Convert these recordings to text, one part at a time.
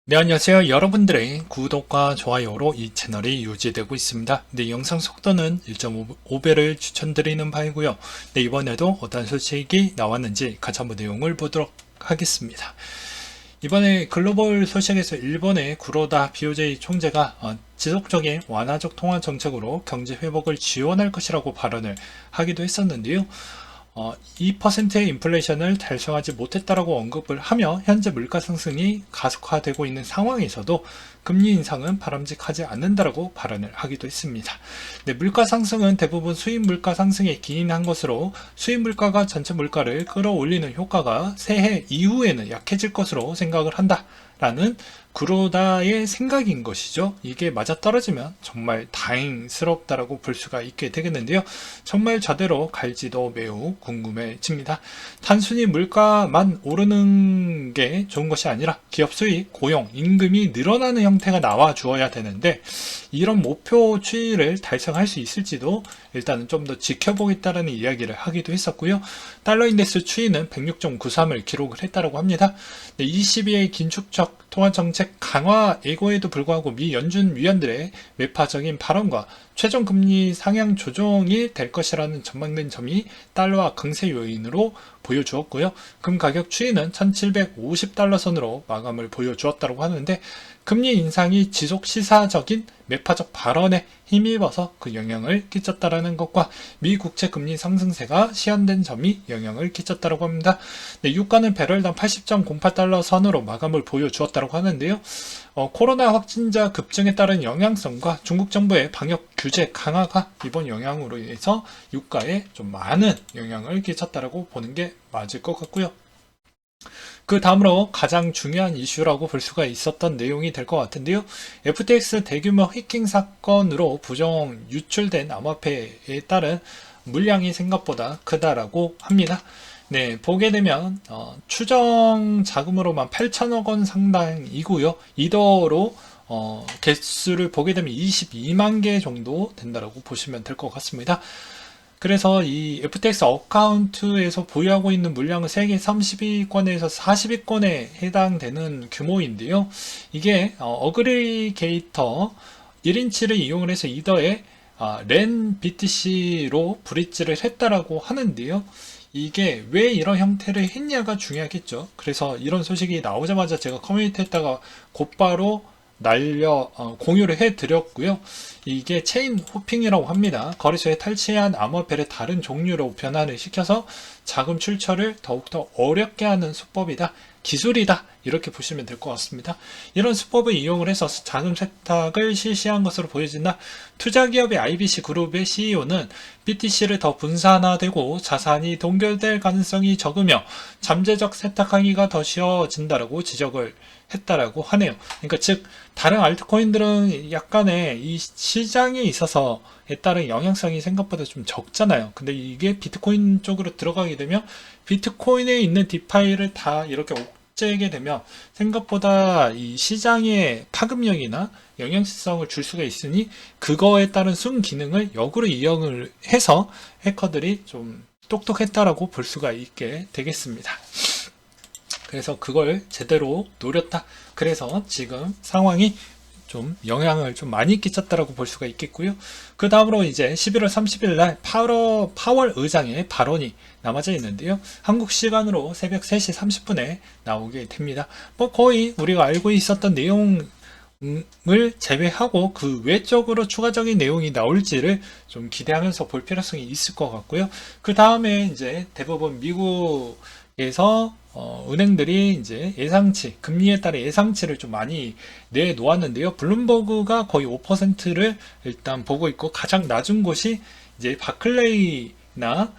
네, 안녕하세요. 여러분들의 구독과 좋아요로 이 채널이 유지되고 있습니다. 네, 영상 속도는 1.5배를 추천드리는 바이고요. 네, 이번에도 어떤 소식이 나왔는지 같이 한번 내용을 보도록 하겠습니다. 이번에 글로벌 소식에서 일본의 구로다 BOJ 총재가 지속적인 완화적 통화 정책으로 경제 회복을 지원할 것이라고 발언을 하기도 했었는데요. 2%의 인플레이션을 달성하지 못했다라고 언급을 하며 현재 물가 상승이 가속화되고 있는 상황에서도 금리 인상은 바람직하지 않는다라고 발언을 하기도 했습니다. 네, 물가 상승은 대부분 수입 물가 상승에 기인한 것으로 수입 물가가 전체 물가를 끌어올리는 효과가 새해 이후에는 약해질 것으로 생각을 한다라는 구로다의 생각인 것이죠. 이게 맞아떨어지면 정말 다행스럽다라고 볼 수가 있게 되겠는데요. 정말 저대로 갈지도 매우 궁금해집니다. 단순히 물가만 오르는 게 좋은 것이 아니라 기업 수익, 고용, 임금이 늘어나는 형태가 나와 주어야 되는데 이런 목표 추이를 달성할 수 있을지도 일단은 좀 더 지켜보겠다라는 이야기를 하기도 했었고요. 달러 인덱스 추이는 106.93을 기록을 했다고 합니다. 22의 긴축적 통화정책 강화 예고에도 불구하고 미 연준 위원들의 매파적인 발언과 최종 금리 상향 조정이 될 것이라는 전망된 점이 달러와 강세 요인으로 보여주었고요. 금 가격 추이는 1750달러 선으로 마감을 보여주었다고 하는데 금리 인상이 지속 시사적인 매파적 발언에 힘입어서 그 영향을 끼쳤다라는 것과 미 국채 금리 상승세가 시현된 점이 영향을 끼쳤다고 합니다. 네, 유가는 배럴당 80.08달러 선으로 마감을 보여주었다고 하는데요. 코로나 확진자 급증에 따른 영향성과 중국 정부의 방역 규제 강화가 이번 영향으로 인해서 유가에 좀 많은 영향을 끼쳤다라고 보는 게 맞을 것 같고요. 그 다음으로 가장 중요한 이슈라고 볼 수가 있었던 내용이 될 것 같은데요. FTX 대규모 해킹 사건으로 부정 유출된 암호화폐에 따른 물량이 생각보다 크다라고 합니다. 네, 보게 되면 추정 자금으로만 8천억 원 상당이고요. 이더로 개수를 보게 되면 22만 개 정도 된다라고 보시면 될 것 같습니다. 그래서 이 FTX 어카운트에서 보유하고 있는 물량은 세계 30위권에서 40위권에 해당되는 규모인데요. 이게 어그리게이터 1인치를 이용을 해서 이더에 렌 BTC로 브릿지를 했다라고 하는데요. 이게 왜 이런 형태를 했냐가 중요하겠죠. 그래서 이런 소식이 나오자마자 제가 커뮤니티에다가 곧바로 공유를 해드렸고요. 이게 체인 호핑이라고 합니다. 거래소에 탈취한 암호화폐를 다른 종류로 변환을 시켜서 자금 출처를 더욱더 어렵게 하는 수법이다. 기술이다. 이렇게 보시면 될 것 같습니다. 이런 수법을 이용을 해서 자금 세탁을 실시한 것으로 보여진다. 투자기업의 IBC 그룹의 CEO는 BTC를 더 분산화되고 자산이 동결될 가능성이 적으며 잠재적 세탁하기가 더 쉬워진다라고 지적을 했다라고 하네요. 그러니까 즉 다른 알트코인들은 약간의 이 시장에 있어서에 따른 영향성이 생각보다 좀 적잖아요. 근데 이게 비트코인 쪽으로 들어가게 되면 비트코인에 있는 디파이를 다 이렇게 옥죄게 되면 생각보다 이 시장의 파급력이나 영향성을 줄 수가 있으니 그거에 따른 순기능을 역으로 이용을 해서 해커들이 좀 똑똑했다라고 볼 수가 있게 되겠습니다. 그래서 그걸 제대로 노렸다. 그래서 지금 상황이 좀 영향을 좀 많이 끼쳤다라고 볼 수가 있겠고요. 그 다음으로 이제 11월 30일 날 파월 의장의 발언이 남아져 있는데요. 한국 시간으로 새벽 3시 30분에 나오게 됩니다. 뭐 거의 우리가 알고 있었던 내용을 제외하고 그 외적으로 추가적인 내용이 나올지를 좀 기대하면서 볼 필요성이 있을 것 같고요. 그 다음에 이제 대부분 미국에서 은행들이 이제 예상치, 금리에 따른 예상치를 좀 많이 내놓았는데요. 블룸버그가 거의 5%를 일단 보고 있고 가장 낮은 곳이 이제 바클레이나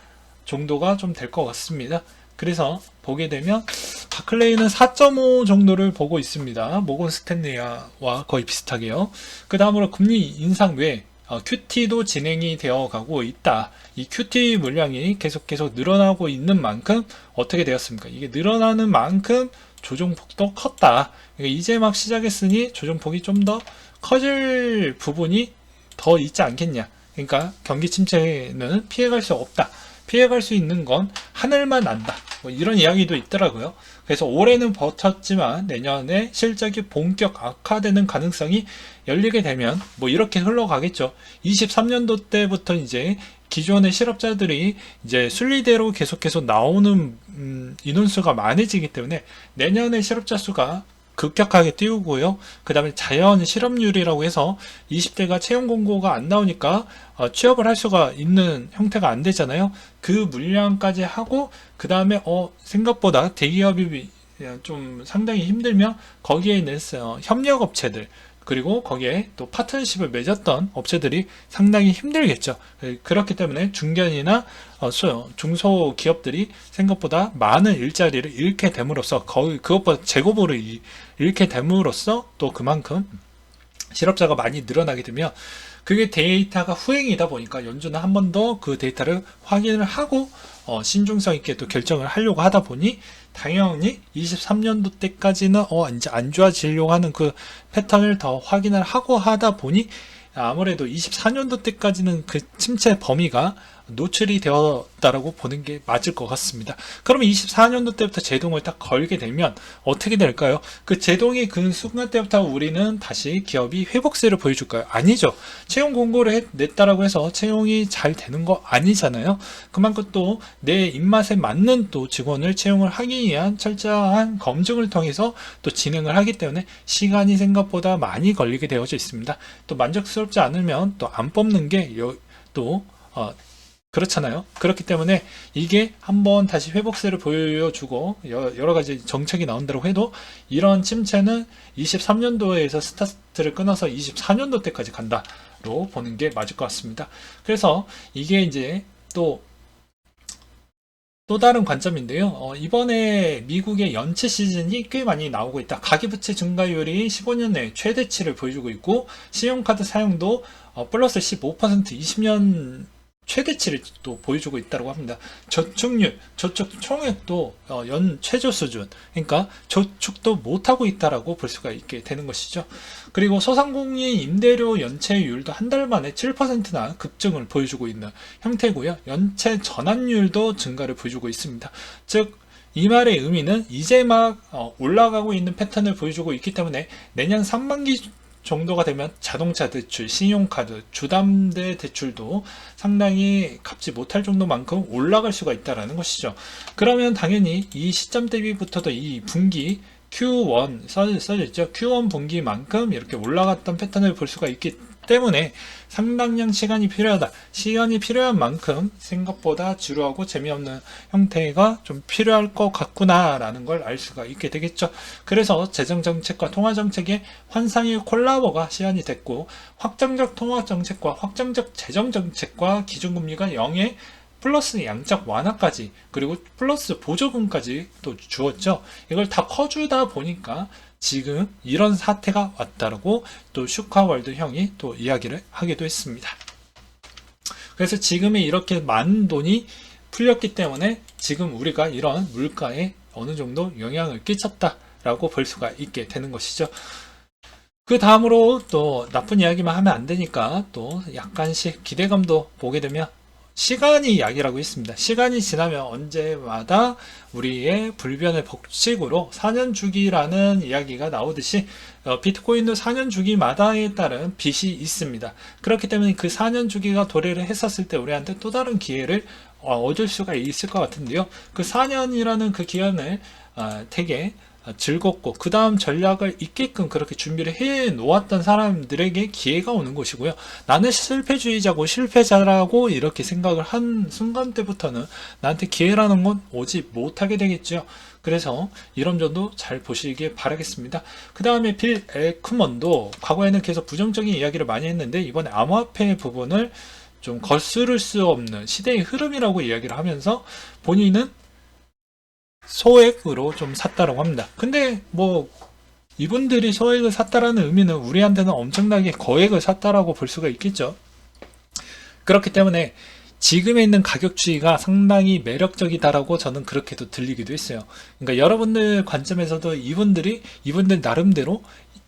정도가 좀 될 것 같습니다. 그래서 보게 되면 바클레이는 4.5 정도를 보고 있습니다. 모건 스탠리와 거의 비슷하게요. 그 다음으로 금리 인상 외에 QT도 진행이 되어 가고 있다. 이 QT 물량이 계속 늘어나고 있는 만큼 어떻게 되었습니까? 이게 늘어나는 만큼 조정폭도 컸다. 그러니까 이제 막 시작했으니 조정폭이 좀 더 커질 부분이 더 있지 않겠냐. 그러니까 경기 침체는 피해갈 수 없다. 피해갈 수 있는 건 하늘만 난다. 뭐 이런 이야기도 있더라고요. 그래서 올해는 버텼지만 내년에 실적이 본격 악화되는 가능성이 열리게 되면 뭐 이렇게 흘러가겠죠. 23년도 때부터 이제 기존의 실업자들이 이제 순리대로 계속해서 나오는 인원수가 많아지기 때문에 내년에 실업자 수가 급격하게 띄우고요. 그 다음에 자연 실업률이라고 해서 20대가 채용 공고가 안 나오니까 취업을 할 수가 있는 형태가 안 되잖아요. 그 물량까지 하고 그 다음에 생각보다 대기업이 좀 상당히 힘들면 거기에 있는 협력업체들 그리고 거기에 또 파트너십을 맺었던 업체들이 상당히 힘들겠죠. 그렇기 때문에 중견이나 중소기업들이 생각보다 많은 일자리를 잃게 됨으로써 거의 그것보다 제곱으로 잃게 됨으로써 또 그만큼 실업자가 많이 늘어나게 되면 그게 데이터가 후행이다 보니까 연준은 한 번 더 그 데이터를 확인을 하고 신중성 있게 또 결정을 하려고 하다 보니 당연히 23년도 때까지는 이제 안 좋아지려고 하는 그 패턴을 더 확인을 하고 하다 보니 아무래도 24년도 때까지는 그 침체 범위가 노출이 되었다라고 보는 게 맞을 것 같습니다. 그러면 24년도 때부터 제동을 딱 걸게 되면 어떻게 될까요? 그 제동이 그 순간 때부터 우리는 다시 기업이 회복세를 보여줄까요? 아니죠. 채용 공고를 냈다라고 해서 채용이 잘 되는 거 아니잖아요. 그만큼 또 내 입맛에 맞는 또 직원을 채용을 하기 위한 철저한 검증을 통해서 또 진행을 하기 때문에 시간이 생각보다 많이 걸리게 되어져 있습니다. 또 만족스럽지 않으면 또 안 뽑는 게 또 그렇잖아요. 그렇기 때문에 이게 한번 다시 회복세를 보여주고 여러 가지 정책이 나온다고 해도 이런 침체는 23년도에서 스타트를 끊어서 24년도 때까지 간다로 보는 게 맞을 것 같습니다. 그래서 이게 이제 또 다른 관점인데요. 이번에 미국의 연체 시즌이 꽤 많이 나오고 있다. 가계부채 증가율이 15년 내 최대치를 보여주고 있고 신용카드 사용도 플러스 15% 20년 최대치를 또 보여주고 있다고 합니다. 저축률, 저축 총액도 연 최저 수준, 그러니까 저축도 못하고 있다라고 볼 수가 있게 되는 것이죠. 그리고 소상공인 임대료 연체율도 한 달 만에 7%나 급증을 보여주고 있는 형태고요. 연체 전환율도 증가를 보여주고 있습니다. 즉 이 말의 의미는 이제 막 올라가고 있는 패턴을 보여주고 있기 때문에 내년 상반기 정도가 되면 자동차 대출, 신용카드, 주담대 대출도 상당히 갚지 못할 정도만큼 올라갈 수가 있다는 것이죠. 그러면 당연히 이 시점 대비부터도 이 분기 Q1 써졌죠. Q1 분기만큼 이렇게 올라갔던 패턴을 볼 수가 있기 때문에 상당량 시간이 필요하다. 시간이 필요한 만큼 생각보다 지루하고 재미없는 형태가 좀 필요할 것 같구나 라는 걸 알 수가 있게 되겠죠. 그래서 재정정책과 통화정책의 환상의 콜라보가 시안이 됐고 확장적 통화정책과 확장적 재정정책과 기준금리가 0에 플러스 양적 완화까지 그리고 플러스 보조금까지 또 주었죠. 이걸 다 커주다 보니까 지금 이런 사태가 왔다라고 또 슈카월드 형이 또 이야기를 하기도 했습니다. 그래서 지금이 이렇게 많은 돈이 풀렸기 때문에 지금 우리가 이런 물가에 어느 정도 영향을 끼쳤다라고 볼 수가 있게 되는 것이죠. 그 다음으로 또 나쁜 이야기만 하면 안 되니까 또 약간씩 기대감도 보게 되면 시간이 이야기라고 있습니다. 시간이 지나면 언제마다 우리의 불변의 법칙으로 4년 주기라는 이야기가 나오듯이 비트코인도 4년 주기마다에 따른 빚이 있습니다. 그렇기 때문에 그 4년 주기가 도래를 했었을 때 우리한테 또 다른 기회를 얻을 수가 있을 것 같은데요. 그 4년이라는 그 기간을 되게 즐겁고 그 다음 전략을 있게끔 그렇게 준비를 해 놓았던 사람들에게 기회가 오는 것이고요. 나는 실패주의자고 실패자라고 이렇게 생각을 한 순간 때부터는 나한테 기회라는 건 오지 못하게 되겠죠. 그래서 이런 점도 잘 보시길 바라겠습니다. 그 다음에 빌 에크먼도 과거에는 계속 부정적인 이야기를 많이 했는데 이번에 암호화폐 부분을 좀 거스를 수 없는 시대의 흐름이라고 이야기를 하면서 본인은 소액으로 좀 샀다라고 합니다. 근데 뭐 이분들이 소액을 샀다라는 의미는 우리한테는 엄청나게 거액을 샀다라고 볼 수가 있겠죠. 그렇기 때문에 지금에 있는 가격주의가 상당히 매력적이다라고 저는 그렇게도 들리기도 했어요. 그러니까 여러분들 관점에서도 이분들 나름대로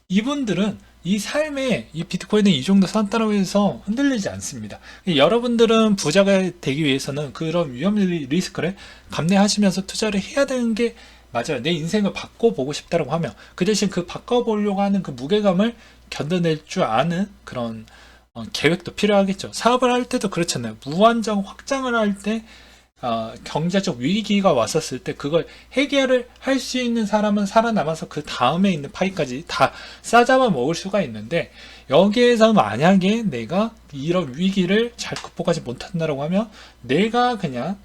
이분들은 이 삶에 이 비트코인은 이 정도 산다고 해서 흔들리지 않습니다. 여러분들은 부자가 되기 위해서는 그런 위험 리스크를 감내하시면서 투자를 해야 되는 게 맞아요. 내 인생을 바꿔보고 싶다고 하면 그 대신 그 바꿔보려고 하는 그 무게감을 견뎌낼 줄 아는 그런 계획도 필요하겠죠. 사업을 할 때도 그렇잖아요. 무한정 확장을 할때 경제적 위기가 왔었을 때 그걸 해결을 할 수 있는 사람은 살아남아서 그 다음에 있는 파이까지 다 싸잡아 먹을 수가 있는데, 여기에서 만약에 내가 이런 위기를 잘 극복하지 못한다고 하면 내가 그냥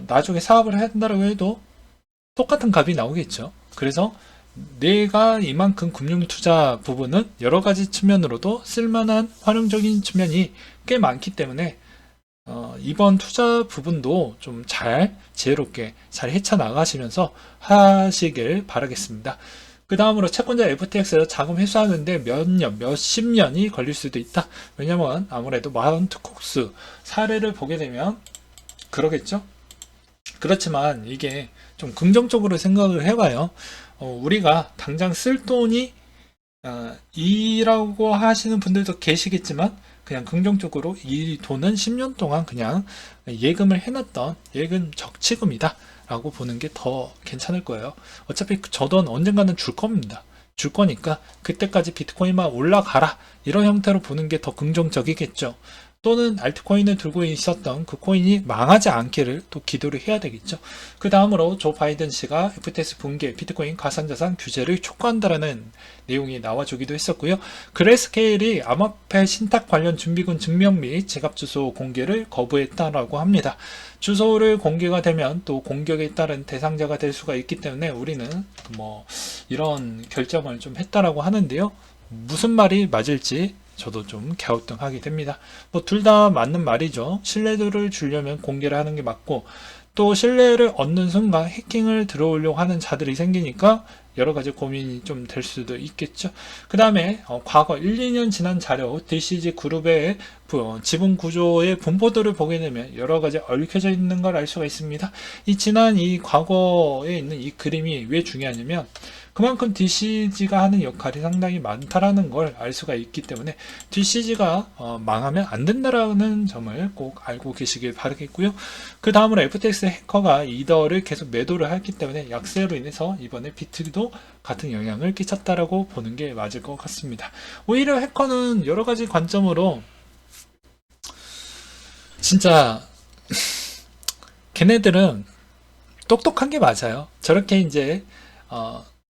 나중에 사업을 한다고 해도 똑같은 값이 나오겠죠. 그래서 내가 이만큼 금융 투자 부분은 여러 가지 측면으로도 쓸만한 활용적인 측면이 꽤 많기 때문에 이번 투자 부분도 좀 잘 지혜롭게 잘 헤쳐나가시면서 하시길 바라겠습니다. 그 다음으로 채권자 FTX 자금 회수하는데 몇 년, 몇십 년이 걸릴 수도 있다. 왜냐면 아무래도 마운트 콕스 사례를 보게 되면 그러겠죠. 그렇지만 이게 좀 긍정적으로 생각을 해봐요. 우리가 당장 쓸 돈이 이라고 하시는 분들도 계시겠지만, 그냥 긍정적으로 이 돈은 10년 동안 그냥 예금을 해놨던 예금 적치금이다 라고 보는 게 더 괜찮을 거예요. 어차피 저 돈 언젠가는 줄 겁니다. 줄 거니까 그때까지 비트코인만 올라가라, 이런 형태로 보는 게 더 긍정적이겠죠. 또는 알트코인을 들고 있었던 그 코인이 망하지 않기를 또 기도를 해야 되겠죠. 그 다음으로 조 바이든 씨가 FTX 붕괴, 비트코인 가상자산 규제를 촉구한다라는 내용이 나와주기도 했었고요. 그레스케일이 암호화폐 신탁 관련 준비금 증명 및 지갑 주소 공개를 거부했다라고 합니다. 주소를 공개가 되면 또 공격에 따른 대상자가 될 수가 있기 때문에 우리는 이런 결정을 좀 했다라고 하는데요. 무슨 말이 맞을지 저도 좀 갸우뚱하게 됩니다. 둘 다 맞는 말이죠. 신뢰도를 주려면 공개를 하는 게 맞고, 또 신뢰를 얻는 순간 해킹을 들어오려고 하는 자들이 생기니까 여러 가지 고민이 좀 될 수도 있겠죠. 그 다음에 과거 1, 2년 지난 자료 DCG 그룹의 지분 구조의 분포도를 보게 되면 여러 가지 얽혀져 있는 걸 알 수가 있습니다. 이 과거에 있는 이 그림이 왜 중요하냐면, 그만큼 DCG가 하는 역할이 상당히 많다라는 걸 알 수가 있기 때문에 DCG가 망하면 안 된다라는 점을 꼭 알고 계시길 바라겠고요. 그 다음으로 FTX 해커가 이더를 계속 매도를 했기 때문에 약세로 인해서 이번에 비트도 같은 영향을 끼쳤다라고 보는 게 맞을 것 같습니다. 오히려 해커는 여러 가지 관점으로 진짜 걔네들은 똑똑한 게 맞아요. 저렇게 이제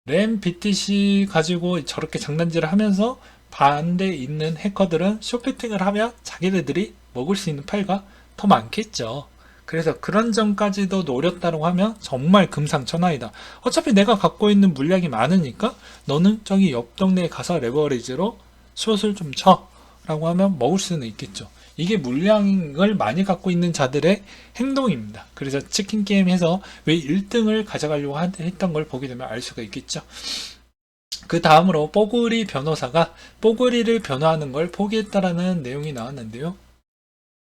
램 BTC 가지고 저렇게 장난질을 하면서 반대에 있는 해커들은 쇼패팅을 하면 자기네들이 먹을 수 있는 파이가 더 많겠죠. 그래서 그런 점까지도 노렸다고 하면 정말 금상첨화이다. 어차피 내가 갖고 있는 물량이 많으니까 너는 저기 옆 동네에 가서 레버리지로 숏을 좀 쳐 라고 하면 먹을 수는 있겠죠. 이게 물량을 많이 갖고 있는 자들의 행동입니다. 그래서 치킨 게임에서 왜 1등을 가져가려고 했던 걸 보게 되면 알 수가 있겠죠. 그 다음으로 뽀글이 변호사가 뽀글이를 변호하는 걸 포기했다라는 내용이 나왔는데요.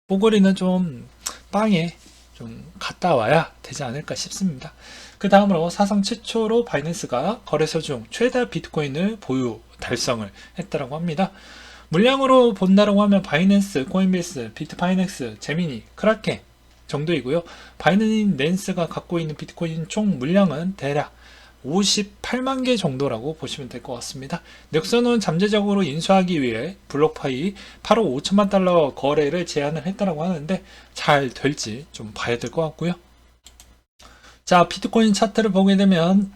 뽀글이는 좀 빵에 좀 갔다 와야 되지 않을까 싶습니다. 그 다음으로 사상 최초로 바이낸스가 거래소 중 최다 비트코인을 보유 달성을 했다고 합니다. 물량으로 본다라고 하면 바이낸스, 코인베이스, 비트파이넥스, 제미니, 크라켄 정도이고요. 바이낸스가 갖고 있는 비트코인 총 물량은 대략 58만 개 정도라고 보시면 될 것 같습니다. 넥슨은 잠재적으로 인수하기 위해 블록파이 8억 5천만 달러 거래를 제한을 했다고 하는데 잘 될지 좀 봐야 될 것 같고요. 자, 비트코인 차트를 보게 되면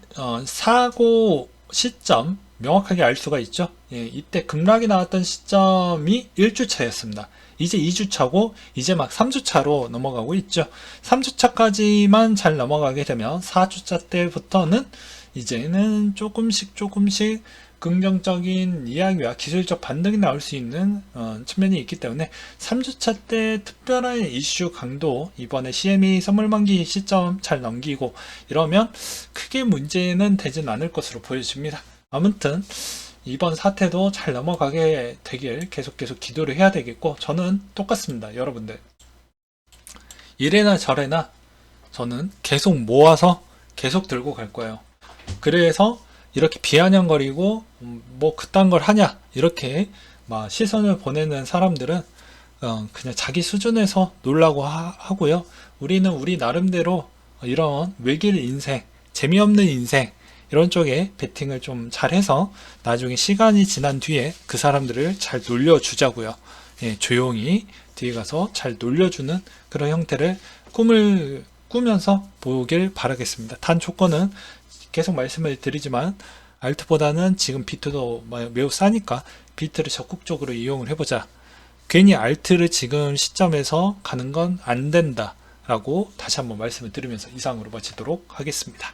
사고 시점 명확하게 알 수가 있죠. 이때 급락이 나왔던 시점이 1주차였습니다. 이제 2주차고 이제 막 3주차로 넘어가고 있죠. 3주차까지만 잘 넘어가게 되면 4주차 때부터는 이제는 조금씩 긍정적인 이야기와 기술적 반등이 나올 수 있는 측면이 있기 때문에 3주차 때 특별한 이슈 강도, 이번에 CME 선물 만기 시점 잘 넘기고 이러면 크게 문제는 되진 않을 것으로 보여집니다. 아무튼 이번 사태도 잘 넘어가게 되길 계속 기도를 해야 되겠고, 저는 똑같습니다. 여러분들 이래나 저래나 저는 계속 모아서 계속 들고 갈 거예요. 그래서 이렇게 비아냥거리고 뭐 그딴 걸 하냐 이렇게 막 시선을 보내는 사람들은 그냥 자기 수준에서 놀라고 하고요. 우리는 우리 나름대로 이런 외길 인생, 재미없는 인생 이런 쪽에 베팅을 좀 잘해서 나중에 시간이 지난 뒤에 그 사람들을 잘 놀려주자고요. 예, 조용히 뒤에 가서 잘 놀려주는 그런 형태를 꿈을 꾸면서 보길 바라겠습니다. 단 조건은 계속 말씀을 드리지만 알트보다는 지금 비트도 매우 싸니까 비트를 적극적으로 이용을 해보자. 괜히 알트를 지금 시점에서 가는 건 안 된다 라고 다시 한번 말씀을 드리면서 이상으로 마치도록 하겠습니다.